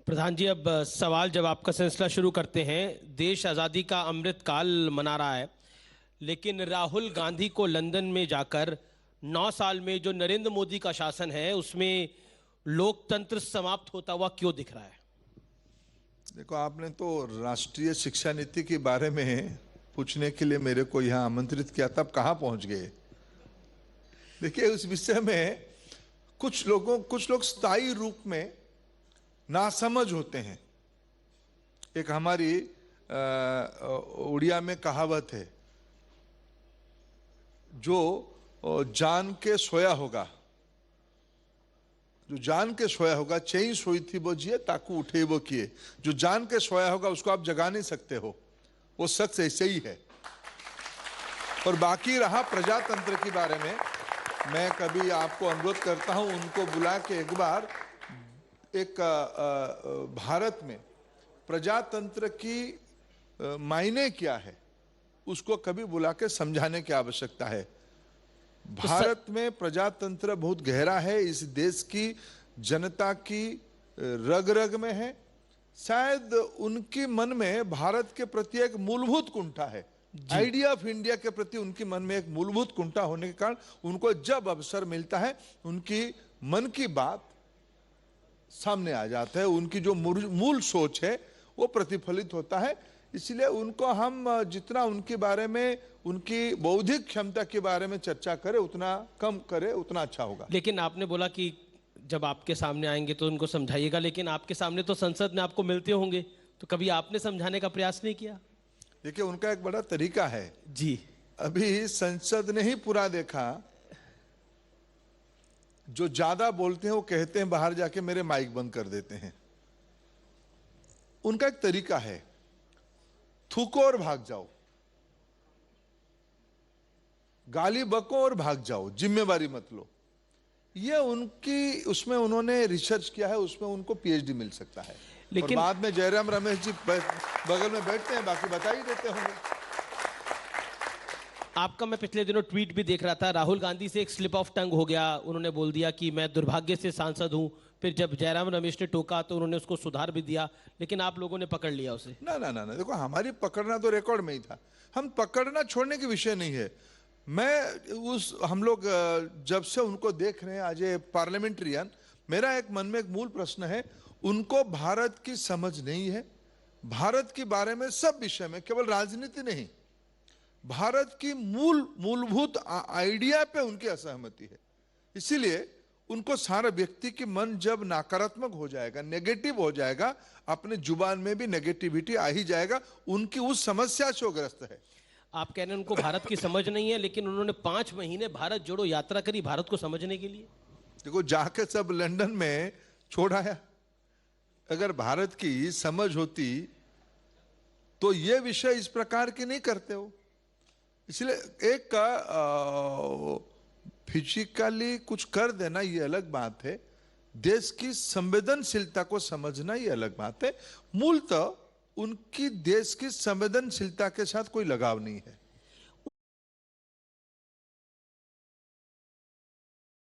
प्रधान जी, अब सवाल जवाब का सिलसिला शुरू करते हैं। देश आज़ादी का अमृत काल मना रहा है, लेकिन राहुल गांधी को लंदन में जाकर 9 साल में जो नरेंद्र मोदी का शासन है उसमें लोकतंत्र समाप्त होता हुआ क्यों दिख रहा है? देखो, आपने तो राष्ट्रीय शिक्षा नीति के बारे में पूछने के लिए मेरे को यहाँ आमंत्रित किया, तब कहाँ पहुंच गए। देखिए, उस विषय में कुछ लोग स्थायी रूप में नासमझ होते हैं। एक हमारी उड़िया में कहावत है, जो जान के सोया होगा, जो जान के सोया होगा, चेई सोई थी वो जिए ताकू उठे वो किए। जो जान के सोया होगा उसको आप जगा नहीं सकते हो, वो शख्स ऐसे ही है। और बाकी रहा प्रजातंत्र के बारे में, मैं कभी आपको अनुरोध करता हूं उनको बुला के एक बार एक भारत में प्रजातंत्र की मायने क्या है उसको कभी बुला के समझाने की आवश्यकता है। भारत में प्रजातंत्र बहुत गहरा है, इस देश की जनता की रग रग में है। शायद उनके मन में भारत के प्रति एक मूलभूत कुंठा है, आइडिया ऑफ इंडिया के प्रति उनके मन में एक मूलभूत कुंठा होने के कारण उनको जब अवसर मिलता है उनकी मन की बात सामने आ जाता है, उनकी जो मूल सोच है वो प्रतिफलित होता है। इसलिए उनको हम जितना उनके बारे में, उनकी बौद्धिक क्षमता के बारे में चर्चा करें, उतना कम करें उतना अच्छा होगा। लेकिन आपने बोला कि जब आपके सामने आएंगे तो उनको समझाइएगा, लेकिन आपके सामने तो संसद में आपको मिलते होंगे, तो कभी आपने समझाने का प्रयास नहीं किया? देखिए, उनका एक बड़ा तरीका है जी। अभी संसद ने ही पूरा देखा, जो ज्यादा बोलते हैं वो कहते हैं बाहर जाके मेरे माइक बंद कर देते हैं। उनका एक तरीका है, थूको और भाग जाओ, गाली बको और भाग जाओ, जिम्मेवारी मत लो। ये उनकी, उसमें उन्होंने रिसर्च किया है, उसमें उनको पीएचडी मिल सकता है। लेकिन और बाद में जयराम रमेश जी बगल में बैठते हैं, बाकी बता ही देते होंगे। आपका मैं पिछले दिनों ट्वीट भी देख रहा था, राहुल गांधी से एक स्लिप ऑफ टंग हो गया, उन्होंने बोल दिया कि मैं दुर्भाग्य से सांसद हूं। फिर जब जयराम रमेश ने टोका तो उन्होंने उसको सुधार भी दिया, लेकिन आप लोगों ने पकड़ लिया उसे। ना ना ना ना, देखो, हमारी पकड़ना तो रिकॉर्ड में ही था, हम पकड़ना छोड़ने के विषय नहीं है। हम लोग जब से उनको देख रहे हैं आज ए पार्लियामेंट्रियन, मेरा एक मन में एक मूल प्रश्न है, उनको भारत की समझ नहीं है। भारत के बारे में सब विषय में, केवल राजनीति नहीं, भारत की मूलभूत आइडिया पे उनकी असहमति है। इसीलिए उनको सारा व्यक्ति की मन जब नकारात्मक हो जाएगा, नेगेटिव हो जाएगा, अपने जुबान में भी नेगेटिविटी आ ही जाएगा, उनकी उस समस्या से ग्रस्त है। आप कह रहे हैं उनको भारत की समझ नहीं है, लेकिन उन्होंने 5 महीने भारत जोड़ो यात्रा करी भारत को समझने के लिए। देखो, जाके सब लंदन में छोड़ आया। अगर भारत की समझ होती तो ये विषय इस प्रकार के नहीं करते हो। इसलिए एक फिजिकली कुछ कर देना ये अलग बात है, देश की संवेदनशीलता को समझना ये अलग बात है। मूलतः उनकी देश की संवेदनशीलता के साथ कोई लगाव नहीं है।